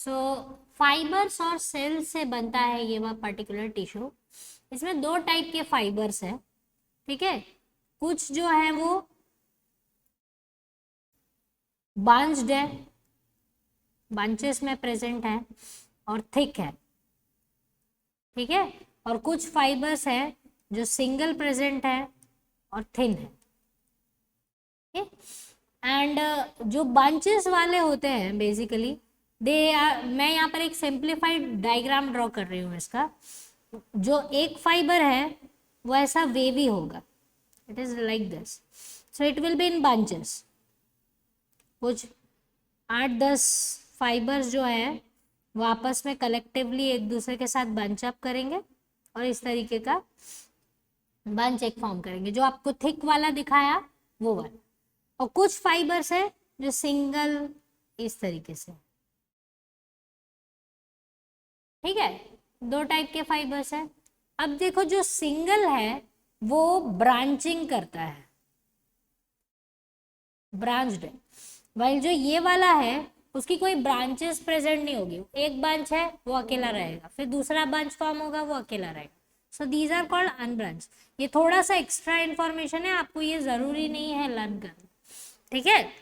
सो fibres और sales से बनता है ये वह पर्टिकुलर टिश्यू। इसमें दो टाइप के फाइबर्स है, ठीक है। कुछ जो है वो बंच्ड है, बंचेस में प्रेजेंट है और थिक है, ठीक है। और कुछ फाइबर्स है जो सिंगल प्रेजेंट है और थिन है, एंड जो बंचेस वाले होते हैं बेसिकली दे आर, मैं यहाँ पर एक सिंप्लीफाइड डायग्राम ड्रॉ कर रही हूँ इसका। जो एक फाइबर है वो ऐसा वेवी होगा, it is like this, so it will be in bunches. कुछ 8-10 फाइबर्स जो है वो आपस में कलेक्टिवली एक दूसरे के साथ बंच अप करेंगे और इस तरीके का बंच एक फॉर्म करेंगे, जो आपको थिक वाला दिखाया वो वाला। और कुछ फाइबर्स है जो सिंगल इस तरीके से, ठीक है। दो टाइप के फाइबर्स है। अब देखो जो सिंगल है वो ब्रांचिंग करता है, ब्रांच्ड है, वाइल जो ये वाला है उसकी कोई ब्रांचेस प्रेजेंट नहीं होगी। एक ब्रांच है वो अकेला रहेगा, फिर दूसरा ब्रांच फॉर्म होगा वो अकेला रहेगा। So these are called unbranch. ये थोड़ा सा एक्स्ट्रा इंफॉर्मेशन है, आपको ये जरूरी नहीं है लर्न करना, ठीक है।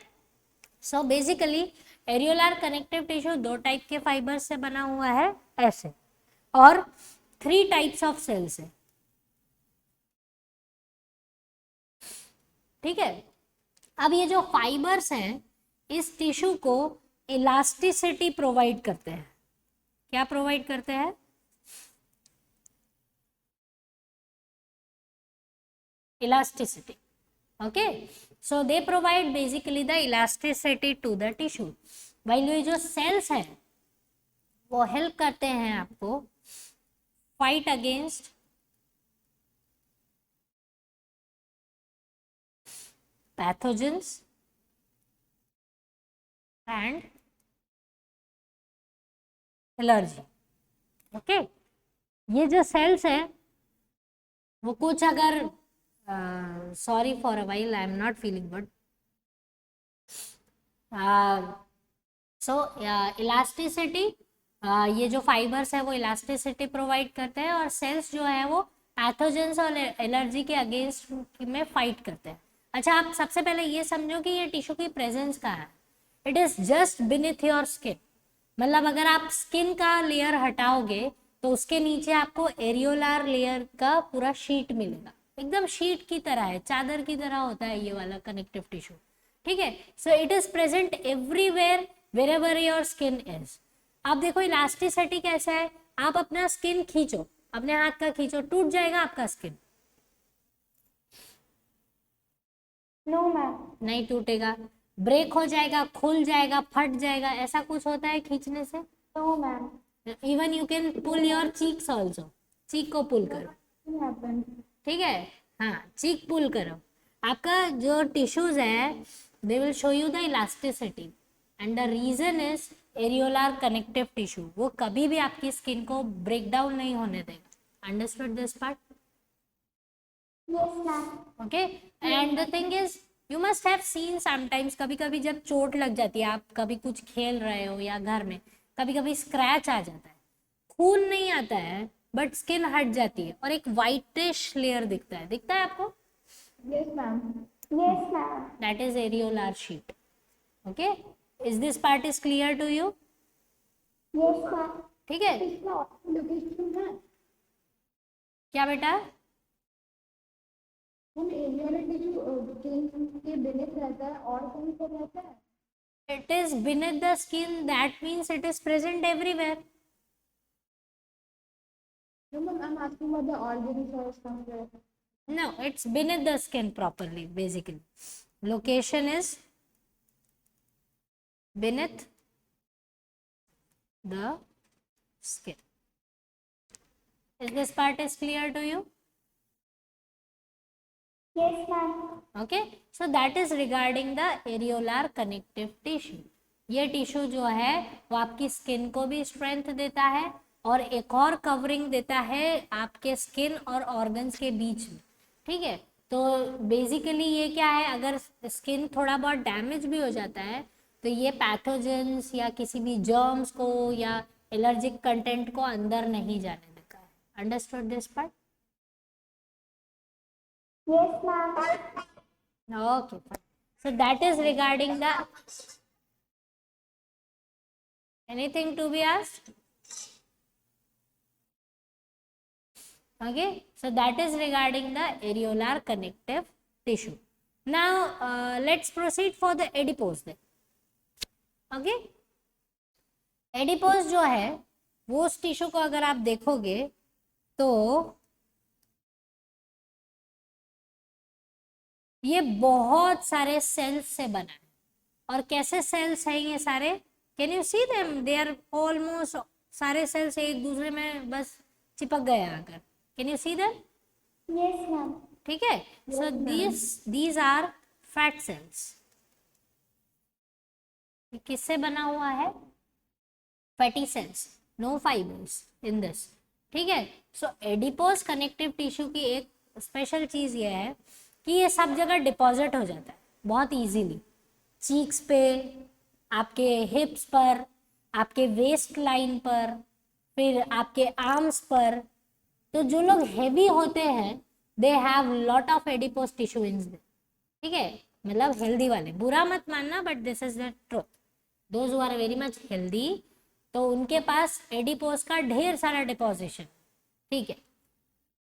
सो बेसिकली एरियोलार कनेक्टिव टिश्यू दो टाइप के फाइबर से बना हुआ है ऐसे, और 3 टाइप्स ऑफ सेल्स है, ठीक है। अब ये जो फाइबर्स हैं इस टिश्यू को इलास्टिसिटी प्रोवाइड करते हैं। क्या प्रोवाइड करते हैं? Elasticity, okay. So they provide basically the elasticity to the tissue, while ये जो सेल्स हैं वो हेल्प करते हैं आपको fight against pathogens and allergy, okay. ये जो सेल्स है वो कुछ अगर sorry for a while I am not feeling good, so elasticity, ये जो फाइबर्स है वो इलास्टिसिटी प्रोवाइड करते हैं, और सेल्स जो है वो पैथोजेंस और एलर्जी के अगेंस्ट में फाइट करते हैं। अच्छा, आप सबसे पहले ये समझो कि ये टिश्यू की प्रेजेंस कहाँ है। It is just beneath your skin, मतलब अगर आप स्किन का लेयर हटाओगे तो उसके नीचे आपको एरियोलार लेयर का पूरा शीट मिलेगा, एकदम शीट की तरह है, चादर की तरह होता है ये वाला कनेक्टिव टिश्यू, ठीक है। So it is present everywhere where ever your skin is. आप देखो इलास्टिसिटी कैसा है, आप अपना स्किन खींचो, अपने हाथ का खींचो, टूट जाएगा आपका स्किन? No ma'am. नहीं टूटेगा। ब्रेक हो जाएगा, खुल जाएगा, फट जाएगा, ऐसा कुछ होता है खींचने से? No ma'am. Even you can pull your cheeks also, cheek को पुल करो, ठीक है। हाँ, चीक पुल करो, आपका जो टिश्यूज है they will show you the elasticity, and the reason is areolar connective tissue, वो कभी भी आपकी स्किन को ब्रेक डाउन नहीं होने देगा। Understood this part? Yes ma'am. Okay. And the thing is you must have seen sometimes, कभी कभी जब चोट लग जाती है, आप कभी कुछ खेल रहे हो या घर में कभी कभी स्क्रैच आ जाता है, खून नहीं आता है बट स्किन हट जाती है और एक वाइटिश लेयर दिखता है, दिखता है आपको? Yes ma'am. Yes ma'am. That is areolar sheet, okay. Is this part is clear to you? Yes ma'am. ठीक है। इसका लोकेशन है क्या बेटा? हम एरिया टिश्यू स्किन के बिनेथ रहता है और कहीं पर रहता है? It is beneath the skin, that means it is present everywhere. No ma'am, I'm asking about the organs or somewhere. No, it's beneath the skin properly, basically. Location is beneath the skin. Is this part is clear to you? Yes ma'am. Okay, so that is regarding the areolar connective tissue. ये tissue जो है वो आपकी skin को भी strength देता है और एक और कवरिंग देता है आपके स्किन और ऑर्गन्स के बीच में, ठीक है। तो बेसिकली ये क्या है, अगर स्किन थोड़ा बहुत डैमेज भी हो जाता है तो ये पैथोजेंस या किसी भी जर्म्स को या एलर्जिक कंटेंट को अंदर नहीं जाने देता है. Understood this part? Yes, ma'am. Okay, fine. So that is regarding the. Anything to be asked? Okay, so that is regarding the areolar connective tissue. Now let's proceed for the adipose then. Okay, adipose जो है वो उस tissue को अगर आप देखोगे तो ये बहुत सारे सेल्स से बना है. और कैसे सेल्स हैं ये सारे? Can you see them? They are almost सारे सेल्स एक दूसरे में बस चिपक गए आकर. Can you see them? Yes, ma'am. ठीक है. So these are fat cells. किससे बना हुआ है? Fatty cells, no fibres in this. ठीक है. सो एडिपोज कनेक्टिव टिश्यू की एक स्पेशल चीज ये है कि ये सब जगह डिपॉजिट हो जाता है बहुत इजीली. चीक्स पे, आपके हिप्स पर, आपके वेस्ट लाइन पर, फिर आपके आर्म्स पर. तो जो लोग हेवी होते हैं they have lot of adipose tissue in them. ठीक है, मतलब हेल्दी वाले. बुरा मत मानना, but this is the truth. Those who are very much healthy, तो उनके पास एडिपोज का ढेर सारा डिपोजिशन. ठीक है.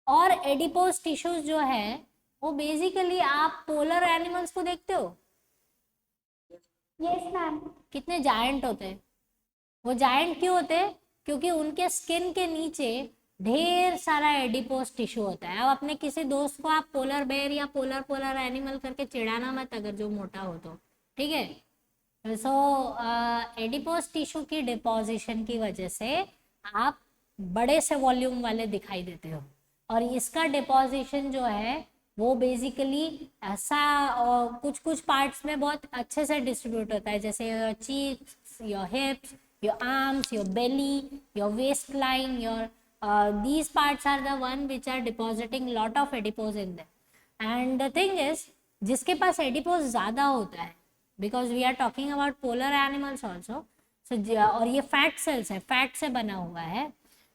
और एडिपोज टिश्यूज जो है वो बेसिकली, आप पोलर एनिमल्स को देखते हो, Yes, ma'am. कितने जायंट होते हैं. वो जायंट क्यों होते हैं? क्योंकि उनके स्किन के नीचे ढेर सारा एडिपोज टिश्यू होता है. अब अपने किसी दोस्त को आप पोलर बेयर या पोलर एनिमल करके चिढ़ाना मत, अगर जो मोटा हो तो. ठीक है. सो एडिपोज टिश्यू की डिपोजिशन की वजह से आप बड़े से वॉल्यूम वाले दिखाई देते हो. और इसका डिपोजिशन जो है वो बेसिकली ऐसा कुछ कुछ पार्ट्स में बहुत अच्छे से डिस्ट्रीब्यूट होता है, जैसे your cheeks, your hips, your arms, your belly, your waist line, your these parts are the one which are depositing lot of adipose in them. And the thing is, जिसके पास adipose ज़्यादा होता है, because we are talking about polar animals also, so और ये fat cells है, fat से बना हुआ है,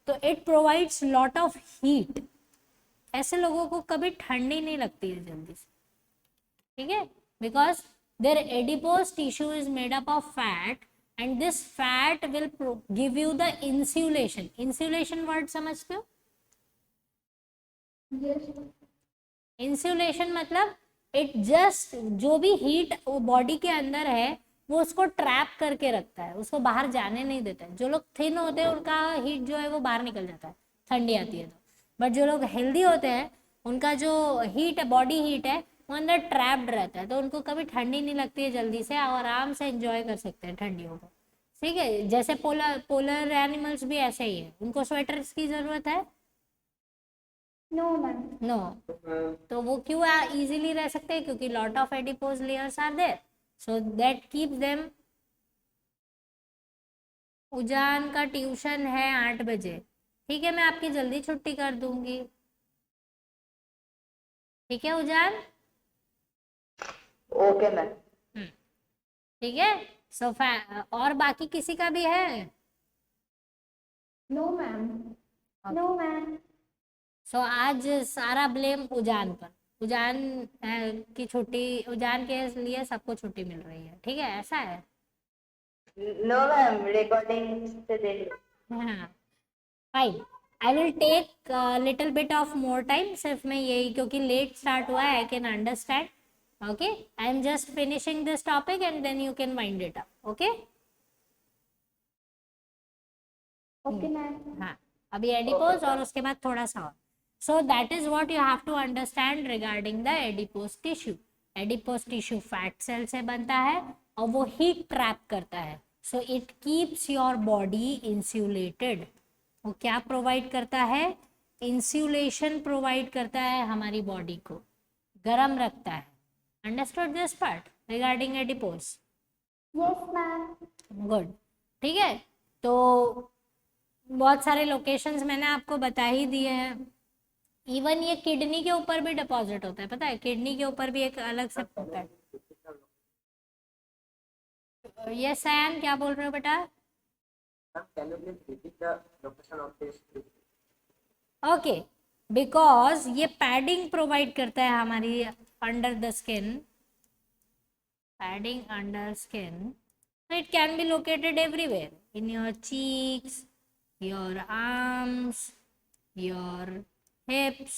तो it provides lot of heat. ऐसे लोगों को कभी ठंडी नहीं लगती है जल्दी से. ठीक है, because their adipose tissue is made up of fat, and this fat will give you the insulation. Insulation word समझते हो? Yes. इंसुलेशन मतलब इट जस्ट, जो भी हीट वो बॉडी के अंदर है वो उसको ट्रैप करके रखता है, उसको बाहर जाने नहीं देता है. जो लोग थिन होते हैं उनका हीट जो है वो बाहर निकल जाता है, ठंडी आती है तो. बट जो लोग हेल्दी होते हैं उनका जो हीट है, बॉडी हीट है, वो अंदर ट्रैप्ड रहता है, तो उनको कभी ठंडी नहीं लगती है जल्दी से, और आराम से एंजॉय कर सकते हैं ठंडियों को. ठीक है. जैसे पोलर एनिमल्स भी ऐसे ही है, उनको स्वेटर्स की जरूरत है? No, ma'am. नो. तो वो क्यों इजीली रह सकते हैं? क्योंकि lot of adipose layers are there, so that keeps them. उजान का ट्यूशन है 8 बजे. ठीक है, मैं आपकी जल्दी छुट्टी कर दूंगी. ठीक है उजान? Okay ma'am. ठीक है. सो और बाकी किसी का भी है? No, ma'am. No, ma'am. सो आज सारा ब्लेम उजान पर. उजान की छुट्टी, उजान के लिए सबको छुट्टी मिल रही है. ठीक है, ऐसा है. नो मैम, रिकॉर्डिंग से देख लो. हाँ, fine. I will take little bit of more time. सिर्फ मैं यही, क्योंकि लेट स्टार्ट हुआ है, I can understand. Okay, I am just finishing this topic and then you can wind it up. Okay. Okay, ma'am. हाँ, अभी adipose और उसके बाद थोड़ा सा और. So that is what you have to understand regarding the adipose tissue. Adipose tissue fat cell से बनता है और वो हीट ट्रैप करता है. So it keeps your body insulated. वो क्या प्रोवाइड करता है? इंसुलेशन प्रोवाइड करता है हमारी बॉडी को, गर्म रखता है. Understood this part regarding adipose? Yes, ma'am. Good. ठीक है. तो बहुत सारे लोकेशंस मैंने आपको बता ही दिए हैं. इवन ये किडनी के ऊपर भी डिपॉजिट होता है, पता है? किडनी के ऊपर भी एक अलग से होता है. ये सैम क्या बोल रहे हो बेटा? Can you please repeat the location of this? Okay, because ये पैडिंग प्रोवाइड करता है हमारी under the skin, padding under skin, so it can be located everywhere in your cheeks, your arms, your hips,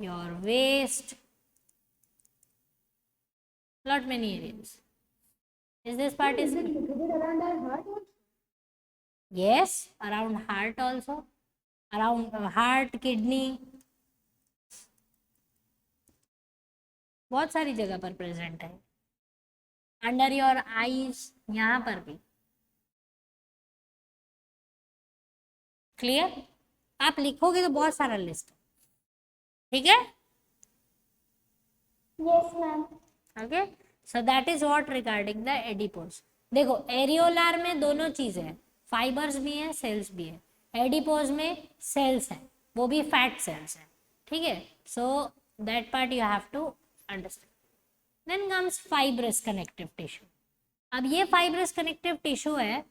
your waist, lot many areas. Is this part is Is it located around our heart? yes, around heart also, around heart, kidney, बहुत सारी जगह पर present है. Under your eyes, यहाँ पर भी. Clear? आप लिखोगे तो बहुत सारा लिस्ट, ठीक है? Yes, ma'am. Okay, so that is what regarding the adipose. देखो एरियोलार में दोनों चीजें हैं, फाइबर्स भी हैं, सेल्स भी है. एडिपोज में सेल्स हैं, वो भी फैट सेल्स हैं, ठीक है? So that part you have to understand. Then comes fibrous connective tissue. अब ये फाइब्रस कनेक्टिव टिश्यू है,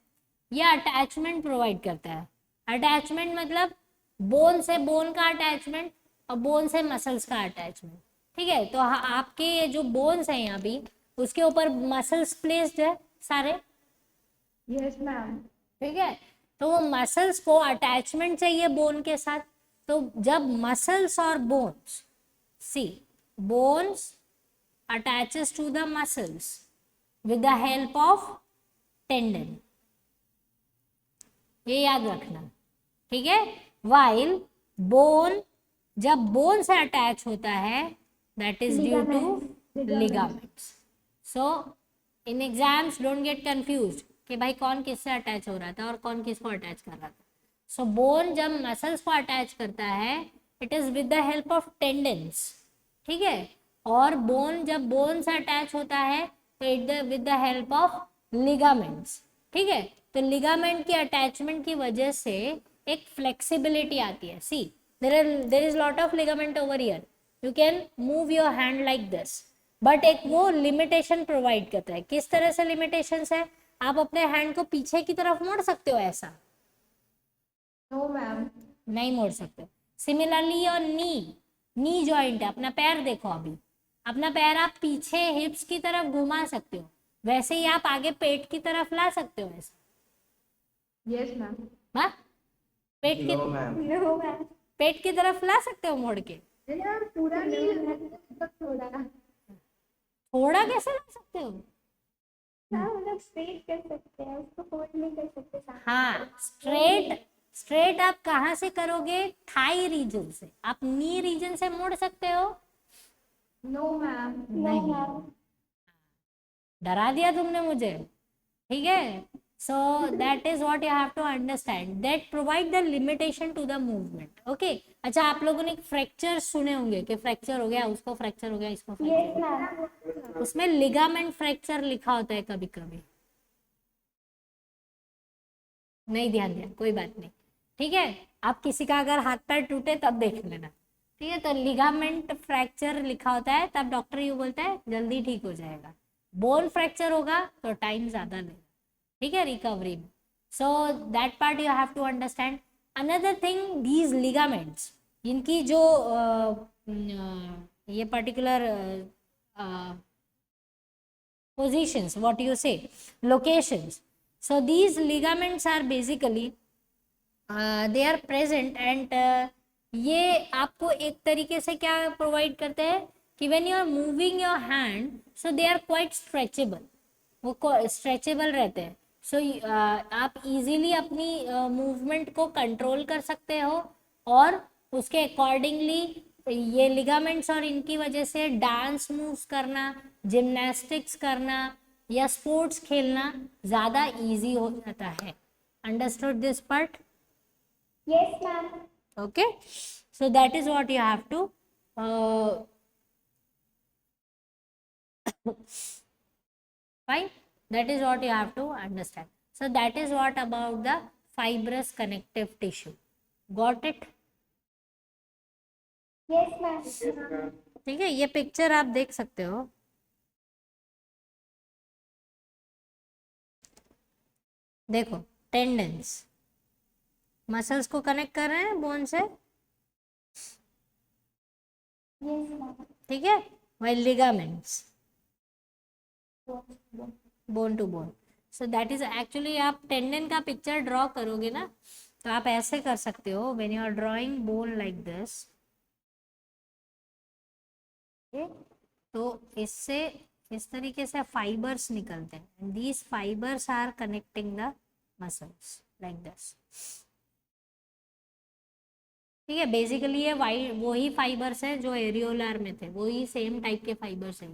ये अटैचमेंट प्रोवाइड करता है. अटैचमेंट मतलब बोन से बोन का अटैचमेंट और बोन से मसल्स का अटैचमेंट, ठीक है? तो आपके ये जो बोन्स हैं यहाँ भी, उसके ऊपर मसल्स प्लेस्ड है सारे, Yes, ma'am. ठीक है? तो वो मसल्स को अटैचमेंट चाहिए बोन के साथ. तो जब मसल्स और bones, see bones attaches to the muscles with the help of tendon, ये याद रखना, ठीक है? while bone, जब बोन से अटैच होता है, that is due to ligaments. so in exams don't get confused कि भाई कौन किससे अटैच हो रहा था और कौन किसको अटैच कर रहा था. so bone जब मसल्स को अटैच करता है, it is with the help of tendons, ठीक है? और बोन जब बोन से अटैच होता है तो it with the help of ligaments, ठीक है? तो लिगामेंट की अटैचमेंट की वजह से एक फ्लेक्सिबिलिटी आती है. See there is lot of ligament over here, you can move your hand like this, but एक वो लिमिटेशन प्रोवाइड करता है. किस तरह से लिमिटेशंस है? आप अपने हैंड को पीछे की तरफ मोड़ सकते हो ऐसा? No, ma'am. नहीं मोड़ सकते. सिमिलरली योर नी जॉइंट है, अपना पैर देखो, अभी अपना पैर आप पीछे हिप्स की तरफ घुमा सकते हो, वैसे ही आप आगे पेट की तरफ ला सकते हो ऐसा. Yes, ma'am. हाँ, पेट की No, ma'am. No, ma'am. पेट की तरफ ला सकते हो मोड़ के. नहीं ma'am, पूरा नहीं मतलब थोड़ा. थोड़ा कैसे ला सकते हो? हाँ मतलब स्ट्रेट कर सकते हैं, उसको फोल्ड नहीं कर सकते साथ. हाँ, स्ट्रेट आप कहाँ से करोगे? थाई रीजन से. आप नी रीजन से मोड़ सकते हो? No, ma'am. नहीं, डरा दिया तुमने मुझे, ठीक है? So that is what you have to understand, that provide the limitation to the movement. Okay, अच्छा आप लोगों ने फ्रैक्चर सुने होंगे कि फ्रैक्चर हो गया, उसको फ्रैक्चर हो गया, इसको Yes, फ्रैक्चर. ma'am. उसमें लिगामेंट फ्रैक्चर लिखा होता है कभी कभी, नहीं ध्यान दिया, कोई बात नहीं, ठीक है? आप किसी का अगर हाथ पैर टूटे तब देख लेना, ठीक है? तो लिगामेंट फ्रैक्चर लिखा होता है, तब डॉक्टर ये बोलता है जल्दी ठीक हो जाएगा. बोन फ्रैक्चर होगा तो टाइम ज्यादा लेगा, ठीक है, रिकवरी में. So that part you have to understand. Another thing, these ligaments, इनकी जो ये particular positions, what you say, locations. So these ligaments are basically they are present and ये आपको एक तरीके से क्या प्रोवाइड करते हैं कि when you are moving your hand, so they are quite stretchable, वो स्ट्रेचेबल रहते हैं. सो आप इजीली अपनी मूवमेंट को कंट्रोल कर सकते हो और उसके अकॉर्डिंगली ये लिगामेंट्स और इनकी वजह से डांस मूव्स करना, जिम्नास्टिक्स करना या स्पोर्ट्स खेलना ज़्यादा इजी हो जाता है. Understood this part? Yes, ma'am. Okay, so that is what you have to fine, that is what you have to understand. So that is what about the fibrous connective tissue. Got it? Yes, ma'am. ठीक है, ये picture आप देख सकते हो. देखो tendons muscles को connect कर रहे हैं बोन से, Yes, ma'am. ठीक है, वही ligaments bone to bone. So that is actually, आप टेंडन का पिक्चर ड्रॉ करोगे ना तो आप ऐसे कर सकते हो, when you are drawing bone like this, तो इससे इस तरीके से फाइबर्स निकलते हैं, these fibres are connecting the muscles like this, ठीक है। बेसिकली ये वही फाइबर्स है जो एरियोलर में थे, वही सेम टाइप के फाइबर्स हैं,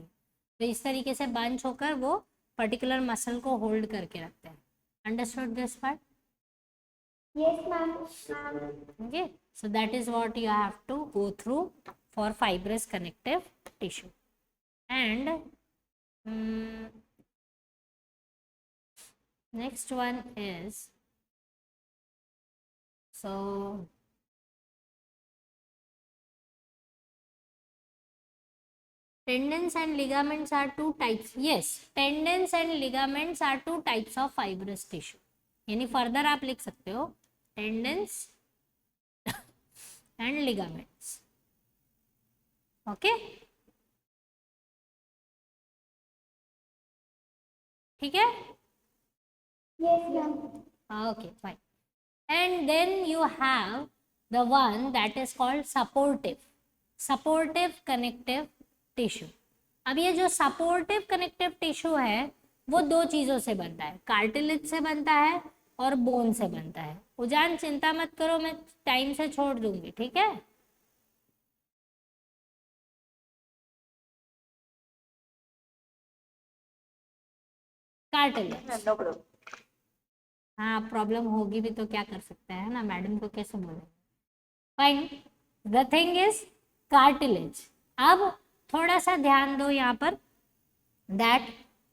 तो इस तरीके से बंच होकर वो पर्टिकुलर मसल को होल्ड करके रखते हैं। Understood this part? Yes, ma'am. Okay, so that is what you have to go through for fibrous connective tissue. And next one is, so tendons and ligaments are two types. Yes, tendons and ligaments are two types of fibrous tissue. यानी further आप लिख सकते हो tendons and ligaments. Okay, ठीक है? Yes, ma'am. Okay, fine. And then you have the one that is called supportive connective tissue. अब ये जो सपोर्टिव कनेक्टिव टिश्यू है वो दो चीजों से बनता है, कार्टिलेज से बनता है और बोन से बनता है। उजान चिंता मत करो, मैं टाइम से छोड़ दूंगी, ठीक है? Cartilage, No problem. हाँ प्रॉब्लम होगी भी तो क्या कर सकते हैं ना, मैडम को कैसे बोले। Fine, the thing is cartilage. अब थोड़ा सा ध्यान दो यहाँ पर, दैट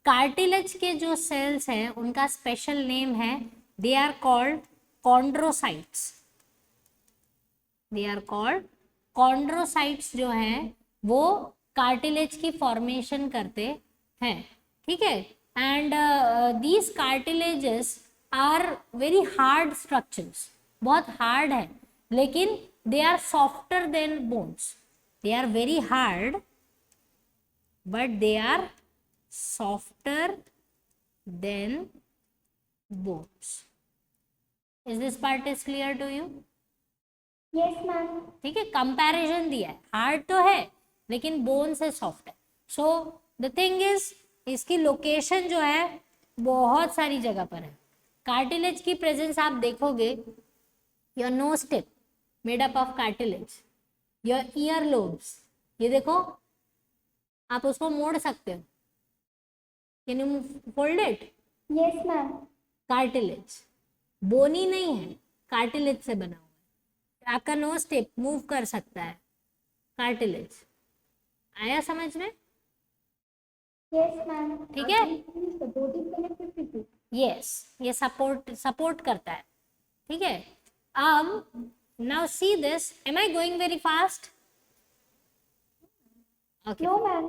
कार्टिलेज के जो सेल्स हैं उनका स्पेशल नेम है, they are called chondrocytes. They are called chondrocytes जो हैं वो कार्टिलेज की फॉर्मेशन करते हैं, ठीक है। And these cartilages are very hard structures, बहुत हार्ड है, लेकिन they are softer than bones. They are very hard but they are softer than bones. Is this part is clear to you? Yes, ma'am. ठीक है, comparison दिया है, hard तो है लेकिन बोन से सॉफ्ट है। सो द थिंग इज, इसकी लोकेशन जो है बहुत सारी जगह पर है। कार्टिलेज की प्रेजेंस आप देखोगे, your nose tip made up of cartilage, your ear lobes, ये देखो आप उसको मोड़ सकते हो, can you fold it? Yes, ma'am. Cartilage bony नहीं है, कार्टिलेज से बना हुआ है। आपका नोज टिप मूव कर सकता है, कार्टिलेज। आया समझ में? Yes, ma'am. ठीक है, Supportive connective tissue. यस, ये सपोर्ट करता है, ठीक है। अब now see this, am I going very fast? Okay, No, ma'am.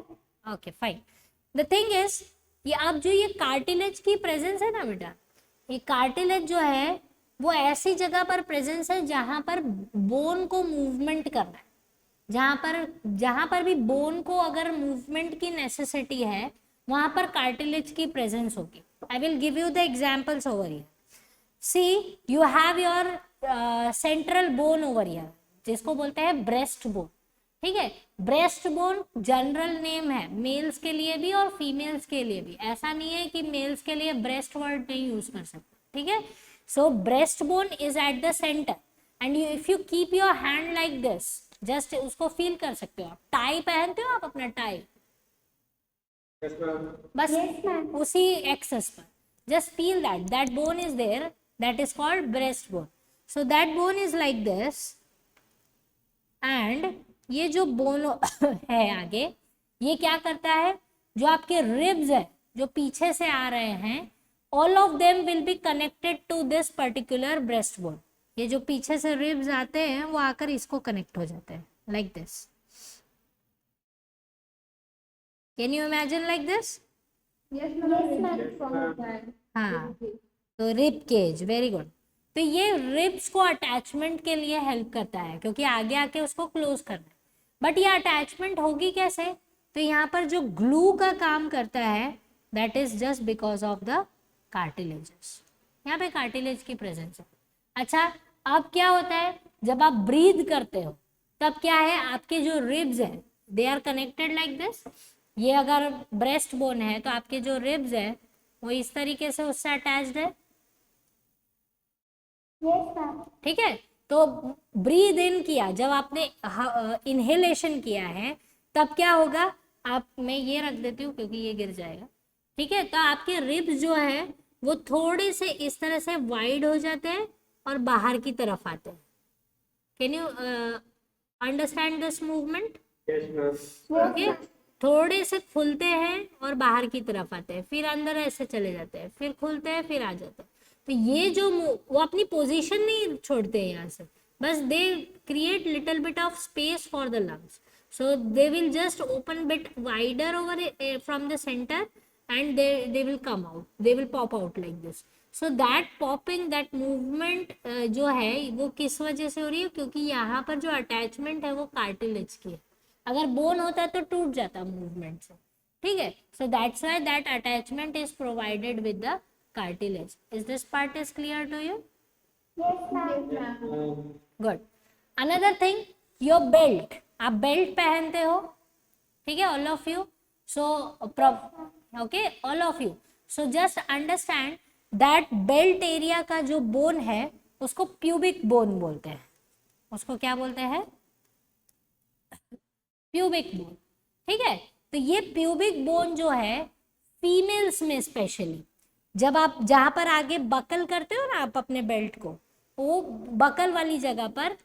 Okay fine. The thing is, ये अब जो ये कार्टिलेज की प्रेजेंस है ना बेटा, ये कार्टिलेज जो है वो ऐसी जगह पर प्रेजेंस है जहां पर बोन को मूवमेंट करना है, जहां पर भी बोन को अगर मूवमेंट की नेसेसिटी है वहां पर कार्टिलेज की प्रेजेंस होगी। I will give you the examples over here. See, you have your central bone over here, जिसको बोलते हैं ब्रेस्ट बोन, ठीक है। ब्रेस्ट बोन जनरल नेम है, मेल्स के लिए भी और फीमेल्स के लिए भी। ऐसा नहीं है कि मेल्स के लिए ब्रेस्ट वर्ड नहीं यूज कर सकते, ठीक है। सो breast bone is at the centre and you, if you keep your hand like this, just उसको फील कर सकते हो। टाई पहनते हो आप अपना टाई, बस Yes, ma'am. उसी एक्सेस पर just feel that bone is there, that is called breast bone. So that bone is like this, and ये जो बोन है आगे, ये क्या करता है, जो आपके रिब्स है जो पीछे से आ रहे हैं, all of them will be connected to this particular breast bone. ये जो पीछे से रिब्स आते हैं वो आकर इसको कनेक्ट हो जाते हैं like this. Can you imagine like this? Yes, ma'am. Yes, ma'am. हाँ, तो रिब केज, वेरी गुड। तो ये रिब्स को अटैचमेंट के लिए हेल्प करता है क्योंकि आगे आके उसको क्लोज करना है। बट ये अटैचमेंट होगी कैसे? तो यहाँ पर जो ग्लू का काम करता है that is just because of the cartilages. यहाँ पे कार्टिलेज की प्रेजेंस है। अच्छा, अब क्या होता है जब आप ब्रीथ करते हो तब क्या है, आपके जो रिब्स है they are connected like this. ये अगर ब्रेस्ट बोन है तो आपके जो रिब्स है वो इस तरीके से उससे अटैच्ड है, यस मैम। ठीक है। तो ब्रीद इन किया, जब आपने इनहेलेशन किया है तब क्या होगा, आप, मैं ये रख देती हूँ क्योंकि ये गिर जाएगा, ठीक है। तो आपके रिब्स जो है वो थोड़े से इस तरह से वाइड हो जाते हैं और बाहर की तरफ आते हैं। Can you understand this movement? Okay, थोड़े से खुलते हैं और बाहर की तरफ आते हैं, फिर अंदर ऐसे चले जाते हैं, फिर खुलते हैं, फिर आ जाते हैं। तो ये जो वो अपनी पोजीशन नहीं छोड़ते हैं यहाँ से, बस they create little bit of space for the lungs, so they will just open bit wider over from the center and they will come out, they will pop out like this. So that popping, that movement जो है वो किस वजह से हो रही है? क्योंकि यहाँ पर जो अटैचमेंट है वो कार्टिलेज की है। अगर बोन होता तो टूट जाता मूवमेंट से, ठीक है। So that's why that attachment is provided with the cartilage. Is this part is clear to you? Yes ma'am. Good. Another thing, your belt, आप बेल्ट पहनते हो, ठीक है, all of you. So okay, all of you, so just understand that belt area का जो bone है उसको pubic bone बोलते हैं। उसको क्या बोलते हैं? प्यूबिक बोन, ठीक है। तो ये प्यूबिक बोन जो है फीमेल्स में स्पेशली, जब आप जहां पर आगे बकल करते हो ना आप अपने बेल्ट को, वो बकल वाली जगह पर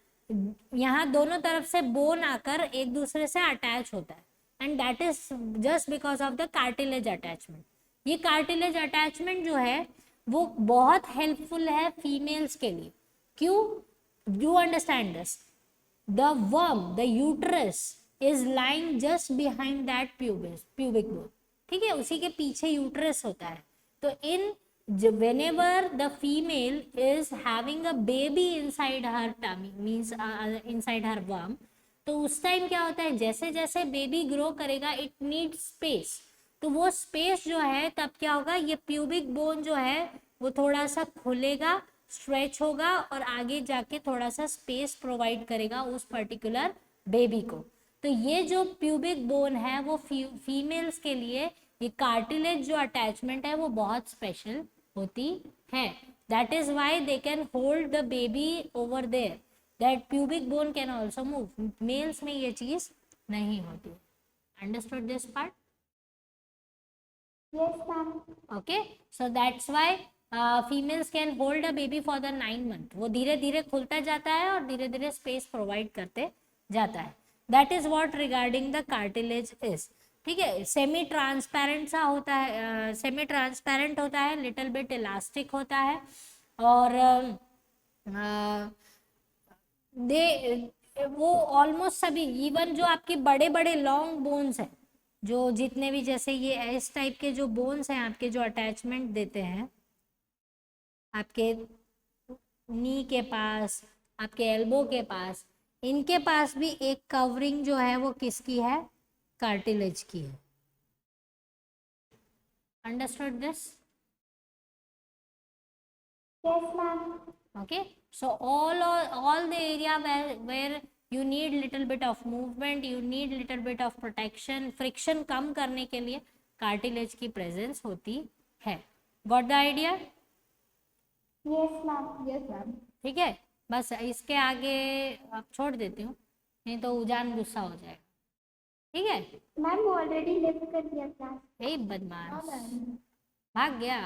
यहाँ दोनों तरफ से बोन आकर एक दूसरे से अटैच होता है, and that is just because of the cartilage attachment. ये कार्टिलेज अटैचमेंट जो है वो बहुत हेल्पफुल है फीमेल्स के लिए। क्यों? You understand this, the worm, the uterus is lying just behind that pubic bone, ठीक है, उसी के पीछे यूट्रस होता है। तो whenever the female is having a baby inside her tummy, means inside her worm, तो उस टाइम क्या होता है, जैसे जैसे बेबी ग्रो करेगा इट नीड स्पेस, तो वो स्पेस जो है तब क्या होगा, ये प्यूबिक बोन जो है वो थोड़ा सा खुलेगा, स्ट्रेच होगा और आगे जाके थोड़ा सा स्पेस प्रोवाइड करेगा उस पर्टिकुलर बेबी को। तो ये जो प्यूबिक बोन है वो फीमेल्स के लिए, ये कार्टिलेज जो अटैचमेंट है वो बहुत स्पेशल होती है। That is why they can hold the baby over there, that pubic bone can also move. Males में ये चीज नहीं होती। Understood this part? Yes ma'am. Okay, so that's why females can hold a baby for the 9 month। वो धीरे धीरे खुलता जाता है और धीरे धीरे स्पेस प्रोवाइड करते जाता है। That is what regarding the cartilage is, ठीक है। सेमी ट्रांसपेरेंट सा होता है, सेमी ट्रांसपेरेंट होता है, लिटिल बिट इलास्टिक होता है, और वो ऑलमोस्ट सभी, इवन जो आपके बड़े बड़े लॉन्ग बोन्स हैं, जो जितने भी, जैसे ये इस टाइप के जो बोन्स हैं आपके, जो अटैचमेंट देते हैं आपके नी के पास, आपके एल्बो के पास, इनके पास भी एक कवरिंग जो है वो किसकी है? कार्टिलेज की है। Understood this? Yes ma'am. okay, so all the area where you need little bit of movement, you need little bit of protection, friction कम करने के लिए कार्टिलेज की प्रेजेंस होती है। Got the idea? Yes ma'am. Yes ma'am. ठीक है, बस इसके आगे आप छोड़ देती हूँ, नहीं तो उजान गुस्सा हो जाएगा, ठीक है। मैम वो ऑलरेडी लिफ्ट कर दिया क्लास। यही बदमाश भाग गया।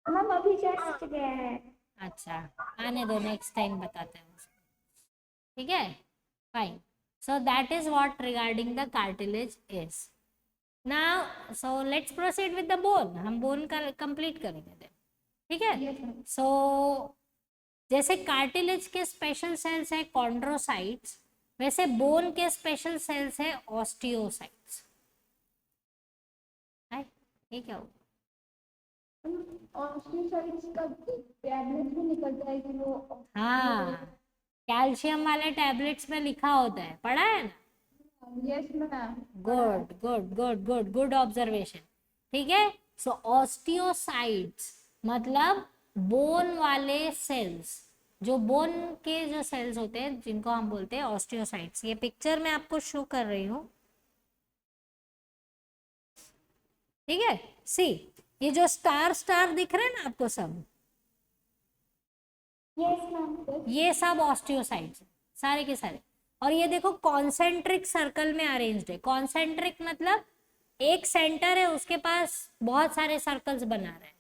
मैम अभी जस्ट गया है। अच्छा, आने दो, नेक्स्ट टाइम बताते हैं उसको, ठीक है, fine. So that is what regarding the cartilage is. Now so let's proceed with the bone. हम बोन का कंप्लीट करेंगे, ठीक है। सो जैसे कार्टिलेज के स्पेशल सेल्स है कॉन्ड्रोसाइट्स, वैसे बोन के स्पेशल सेल्स है ऑस्टियोसाइट्स। ये क्या हो? ऑस्टियोसाइट्स का टैबलेट भी निकलता है कि वो हाँ, कैल्शियम वाले टैबलेट्स में लिखा होता है, पढ़ा है ना? Yes ma'am. Good good good good good observation. ठीक है, सो ऑस्टियोसाइट्स मतलब बोन वाले सेल्स, जो बोन के जो सेल्स होते हैं जिनको हम बोलते हैं ऑस्टियोसाइट्स। ये पिक्चर मैं आपको शो कर रही हूँ, ठीक है। सी, ये जो स्टार स्टार दिख रहे हैं ना आपको सब, यस मैम। ये सब ऑस्टियोसाइट्स हैं, सारे के सारे। और ये देखो कॉन्सेंट्रिक सर्कल में अरेंज्ड है। कॉन्सेंट्रिक मतलब एक सेंटर है, उसके पास बहुत सारे सर्कल्स बना रहे हैं,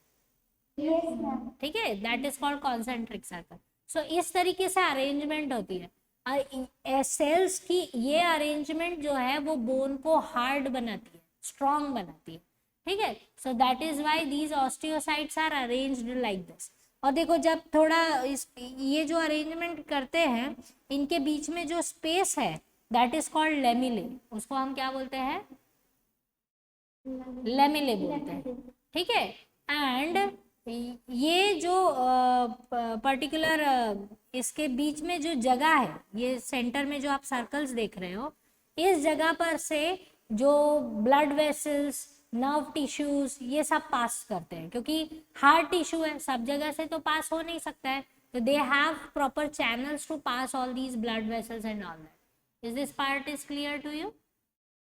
यस मैम। ठीक है, that is called concentric circle. So इस तरीके से अरेंजमेंट होती है। सेल्स की ये अरेंजमेंट जो है वो बोन को हार्ड बनाती है, स्ट्रॉन्ग बनाती है, ठीक है। So that is why these osteocytes are arranged like this. और देखो जब थोड़ा ये जो अरेंजमेंट करते हैं, इनके बीच में जो स्पेस है दैट इज कॉल्ड लेमिले। उसको हम क्या बोलते हैं? लेमिले बोलते हैं, ठीक है। एंड ये जो पर्टिकुलर इसके बीच में जो जगह है, ये सेंटर में जो आप सर्कल्स देख रहे हो, इस जगह पर से जो ब्लड वेसल्स, नर्व टिश्यूज ये सब पास करते हैं, क्योंकि हार्ड टिश्यू है, सब जगह से तो पास हो नहीं सकता है, तो they have proper channels to pass all these blood vessels and all that. Is this part is clear to you?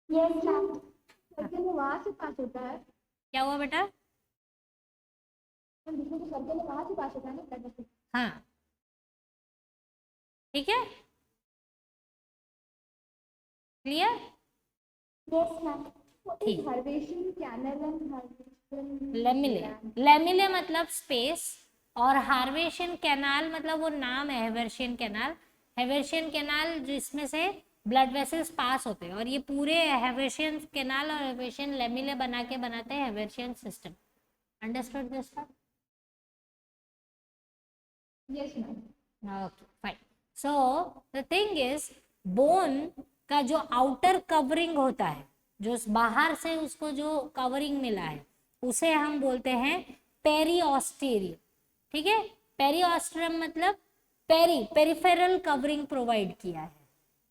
Yes ma'am. Circle में वहाँ से पास होता है। क्या हुआ बेटा? हम दूसरे सर्कल में वहाँ से पास होता है ना ब्लड वेसल। हाँ, ठीक है, क्लियर? Yes ma'am. ठीक। हार्वेशन कैनल एंड हार्वेशन लेमिले, लेमिले मतलब स्पेस, और हार्वेशन कैनाल मतलब वो नाम है, हेवर्शियन कैनाल। हेवर्शियन कैनाल जिसमें से ब्लड वेसल्स पास होते हैं, और ये पूरे हेवर्शियन कैनाल और हेवर्शियन लेमिले बना के बनाते हैं haversian system. Understood this part? Yes ma'am. Okay fine. So the thing is, bone का जो आउटर कवरिंग होता है, जो बाहर से उसको जो कवरिंग मिला है, उसे हम बोलते हैं पेरिओस्टेरियम, ठीक है। पेरिओस्टेरियम मतलब पेरिफेरल कवरिंग प्रोवाइड किया है,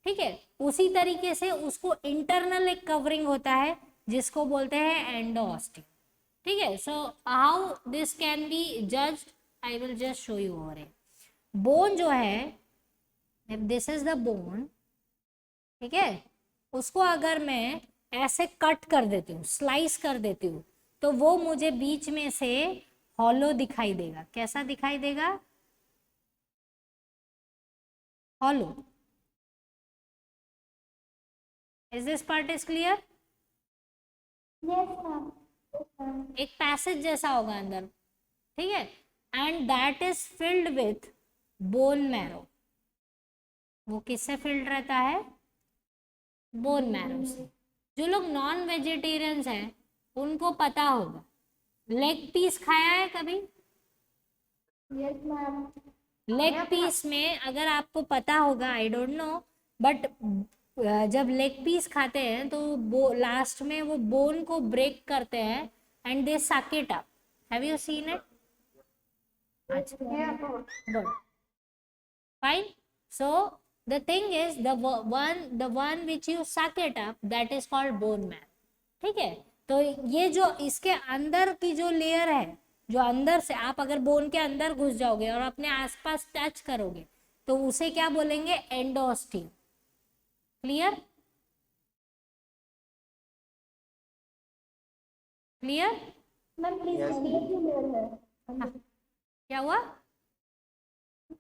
ठीक है। उसी तरीके से उसको इंटरनल एक कवरिंग होता है जिसको बोलते हैं एंडोस्टियम, ठीक है। So how this can be judged, I will just show you over it. Bone जो है, दिस इज द बोन, ठीक है, उसको अगर मैं ऐसे कट कर देती हूँ, स्लाइस कर देती हूँ, तो वो मुझे बीच में से हॉलो दिखाई देगा। कैसा दिखाई देगा? Hollow. Is this part is clear? Yes ma'am. एक पैसेज जैसा होगा अंदर, ठीक है, and that is filled with bone marrow. वो किससे फिल्ड रहता है? बोन मैरो से। जो लोग नॉन वेजिटेरियंस हैं उनको पता होगा, लेग पीस खाया है कभी? Yes ma'am. लेग पीस में अगर आपको पता होगा, आई डोंट नो, बट जब लेग पीस खाते हैं तो वो लास्ट में वो बोन को ब्रेक करते हैं and they suck it up. Have you seen it? अच्छा, good, fine. So the thing is, the one which you suck it up, that is called bone marrow, ठीक है। तो ये जो इसके अंदर की जो लेयर है, जो अंदर से आप अगर बोन के अंदर घुस जाओगे और अपने आसपास टच करोगे तो उसे क्या बोलेंगे? एंडोस्टियम। क्लियर? क्लियर? मैम प्लीज अंदर जो लेयर है, क्या हुआ?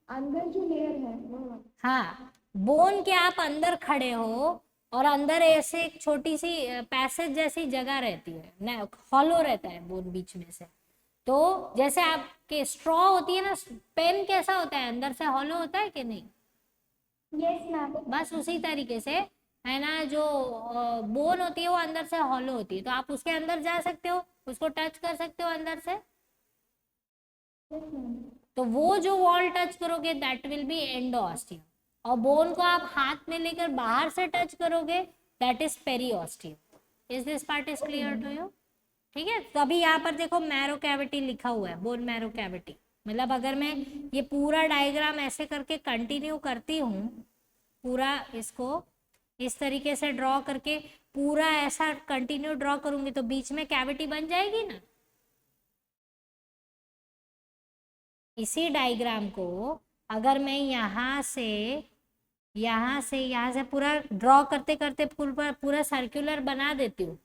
अंदर जो लेयर है वो। हाँ, बोन के आप अंदर खड़े हो और अंदर ऐसे एक छोटी सी पैसेज जैसी जगह रहती है ना, हॉलो रहता है बोन बीच में से। तो जैसे आपके स्ट्रॉ होती है ना, पेन कैसा होता है, अंदर से हॉलो होता है कि नहीं? Yes ma'am. बस उसी तरीके से है ना, जो बोन होती है वो अंदर से हॉलो होती है, तो आप उसके अंदर जा सकते हो, उसको टच कर सकते हो अंदर से। Yes ma'am. तो वो जो वॉल टच करोगे दैट विल बी एंडोस्टियम, और बोन को आप हाथ में लेकर बाहर से टच करोगे that is periosteum. Is this part is clear to you? ठीक है, तो अभी यहाँ पर देखो मैरो कैविटी लिखा हुआ है, बोन मैरो कैविटी। मतलब अगर मैं ये पूरा डायग्राम ऐसे करके कंटिन्यू करती हूँ, पूरा इसको इस तरीके से ड्रॉ करके पूरा ऐसा कंटिन्यू ड्रॉ करूंगी तो बीच में कैविटी बन जाएगी ना। इसी डायग्राम को अगर मैं यहाँ से पूरा ड्रॉ करते करते पूरा सर्कुलर बना देती हूँ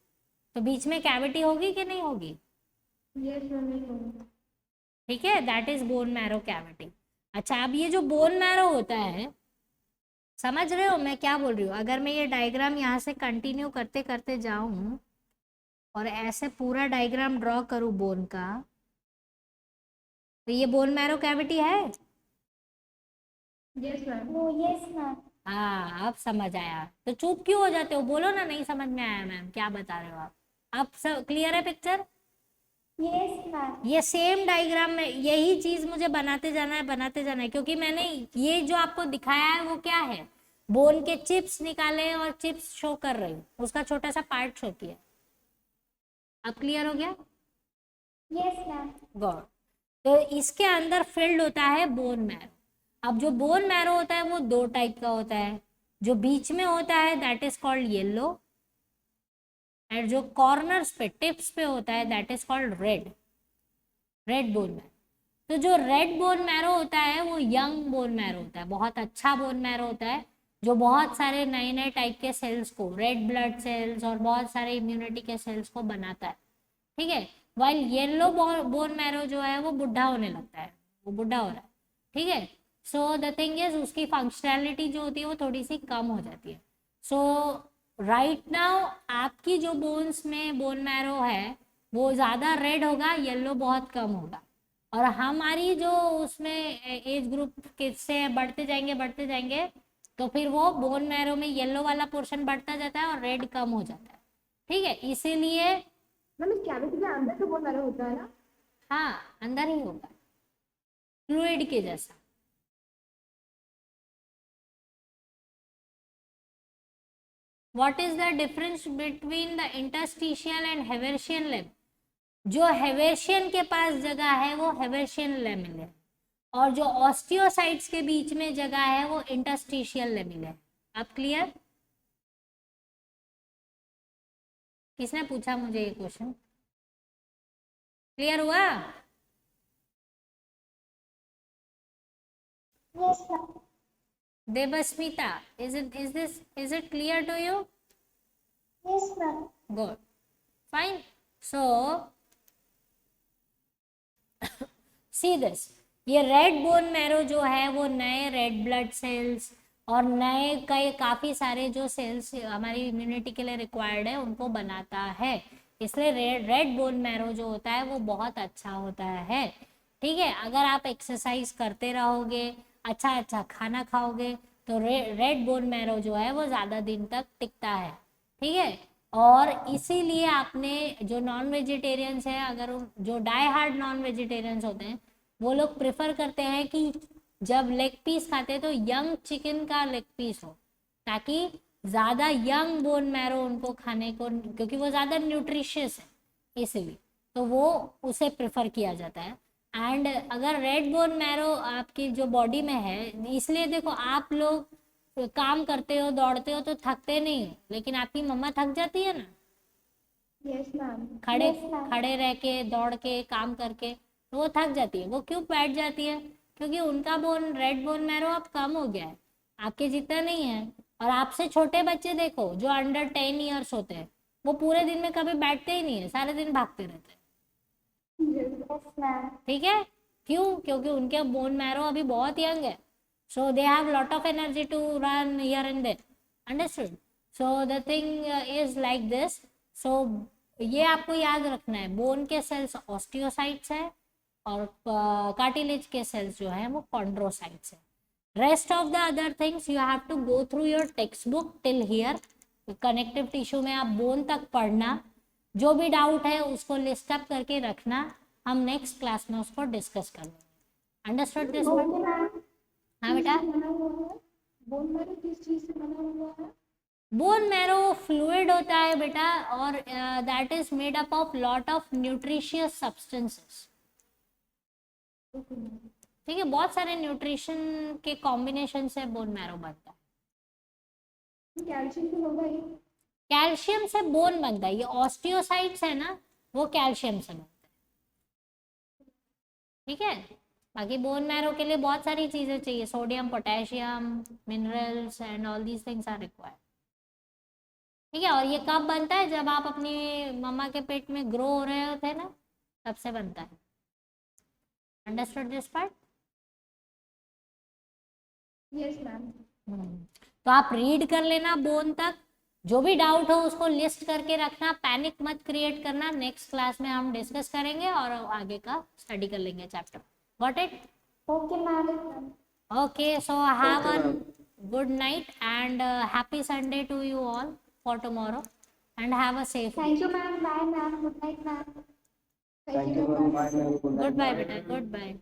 तो बीच में कैविटी होगी कि नहीं होगी? Yes ma'am. ठीक है, that is bone marrow cavity. अच्छा, अब ये जो बोन मैरो होता है, समझ रहे हो मैं क्या बोल रही हूँ? अगर मैं ये डायग्राम यहाँ से कंटिन्यू करते करते जाऊँ और ऐसे पूरा डायग्राम ड्रॉ करूँ बोन का, तो ये बोन मैरो कैविटी है। Yes ma'am. Yes ma'am. हाँ, अब समझ आया। तो चुप क्यों हो जाते हो? बोलो ना नहीं समझ में आया मैम, क्या बता रहे हो आप? अब सब क्लियर है पिक्चर? Yes ma'am. ये सेम डायग्राम में यही चीज मुझे बनाते जाना है, क्योंकि मैंने ये जो आपको दिखाया है वो क्या है, बोन के चिप्स निकाले और चिप्स शो कर रही हूँ, उसका छोटा सा पार्ट शो किया। अब क्लियर हो गया? Yes ma'am. गॉड। तो इसके अंदर फिल्ड होता है बोन मैरो। अब जो बोन मैरो होता है वो दो टाइप का होता है, जो बीच में होता है दैट इज कॉल्ड येलो, और जो कॉर्नर्स पे टिप्स पे होता है that is called red bone marrow. तो जो रेड बोन मैरो होता है वो यंग बोन मैरो होता है, बहुत अच्छा बोन मैरो होता है, जो बहुत सारे नए नए टाइप के सेल्स को, रेड ब्लड सेल्स और बहुत सारे इम्यूनिटी के सेल्स को बनाता है। ठीक है, वाइल येलो बोन मैरो जो है वो बुढ़ा होने लगता है, वो बुढ़ा हो रहा है। ठीक है, सो द थिंग इज उसकी फंक्शनैलिटी जो होती है वो थोड़ी सी कम हो जाती है। सो राइट नाउ आपकी जो बोन्स में बोन मैरो है वो ज़्यादा रेड होगा, येलो बहुत कम होगा। और हमारी जो उसमें एज ग्रुप से बढ़ते जाएंगे तो फिर वो बोन मैरो में येलो वाला पोर्शन बढ़ता जाता है और रेड कम हो जाता है। ठीक है, इसीलिए मैम इस कैविटी के अंदर तो बहुत मैरो होता है ना? हाँ, अंदर ही होगा, फ्लूइड के जैसा। What is the difference between the interstitial and Haversian lemma? जो हेवेशियन के पास जगह है वो हेवेशियन लेमिल है, और जो ऑस्टियोसाइट्स के बीच में जगह है वो इंटरस्टिशियल लेमिल है। आप क्लियर? किसने पूछा मुझे ये क्वेश्चन? क्लियर हुआ? Yes ma'am. Debasmita, is it clear to you? Yes ma'am. Good, fine. So see this, ये रेड बोन मैरो जो है वो नए रेड ब्लड सेल्स और नए कई काफ़ी सारे जो सेल्स हमारी इम्यूनिटी के लिए रिक्वायर्ड है उनको बनाता है, इसलिए रेड बोन मैरो जो होता है वो बहुत अच्छा होता है। ठीक है, अगर आप एक्सरसाइज करते रहोगे, अच्छा अच्छा खाना खाओगे तो रेड बोन मैरो जो है वो ज़्यादा दिन तक टिकता है। ठीक है, और इसीलिए आपने जो नॉन वेजिटेरियंस हैं, अगर जो डाई हार्ड नॉन वेजिटेरियंस होते हैं वो लोग प्रेफर करते हैं कि जब लेग पीस खाते हैं तो यंग चिकन का लेग पीस हो, ताकि ज़्यादा यंग बोन मैरो उनको खाने को, क्योंकि वो ज़्यादा न्यूट्रिशियस है इसीलिए, तो वो उसे प्रेफर किया जाता है। एंड अगर रेड बोन मैरो आपकी जो बॉडी में है, इसलिए देखो आप लोग काम करते हो दौड़ते हो तो थकते नहीं हो, लेकिन आपकी मम्मा थक जाती है ना यस मैम। खड़े खड़े रह के दौड़ के काम करके, तो वो थक जाती है। वो क्यों बैठ जाती है? क्योंकि उनका रेड बोन मैरो अब कम हो गया है, आपके जितना नहीं है। और आपसे छोटे बच्चे देखो जो अंडर 10 ईयर्स होते हैं, वो पूरे दिन में कभी बैठते ही नहीं है, सारे दिन भागते रहते हैं। Yes ma'am. ठीक है, क्यों? क्योंकि उनके बोन मैरो अभी बहुत यंग है, so they have lot of energy to run here and there. Understood? So the thing is like this. So ये आपको याद रखना है, बोन के सेल्स ऑस्टियोसाइट्स है और कार्टिलेज के सेल्स जो है वो कॉन्ड्रोसाइट्स है। Rest of the other things you have to go through your text book till here. Connective tissue में आप बोन तक पढ़ना, जो भी डाउट है उसको लिस्ट अप करके रखना, हम नेक्स्ट क्लास में उसको डिस्कस करेंगे। Understood this? हाँ बेटा, बना हुआ है बोन मैरो किस चीज से बना हुआ है? बोन मैरो फ्लूइड होता है बेटा, और that is made up of lot of nutritious substances. ठीक है, बहुत सारे न्यूट्रिशन के कॉम्बिनेशन से बोन मैरो बनता है। कैल्शियम से होगा ये? कैल्शियम से बोन बनता है, ये ऑस्टियोसाइट्स है ना, वो कैल्शियम से बनता है। ठीक है, बाकी बोन मैरो के लिए बहुत सारी चीजें चाहिए, sodium, potassium, minerals and all these things are required. ठीक है, और ये कब बनता है? जब आप अपनी मम्मा के पेट में ग्रो हो रहे होते ना, तब से बनता है। Understood this part? Yes ma'am. तो आप रीड कर लेना बोन तक, जो भी डाउट हो उसको लिस्ट करके रखना, पैनिक मत क्रिएट करना। नेक्स्ट क्लास में हम डिस्कस करेंगे और आगे का स्टडी कर लेंगे chapter. Got it? Okay ma'am. Okay, so have a good night and happy Sunday to you all for tomorrow, and have a safe day. Thank you ma'am. Bye ma'am. Good night ma'am. Thank you, ma'am. Bye, ma'am. Good night. Goodbye, beta. Goodbye.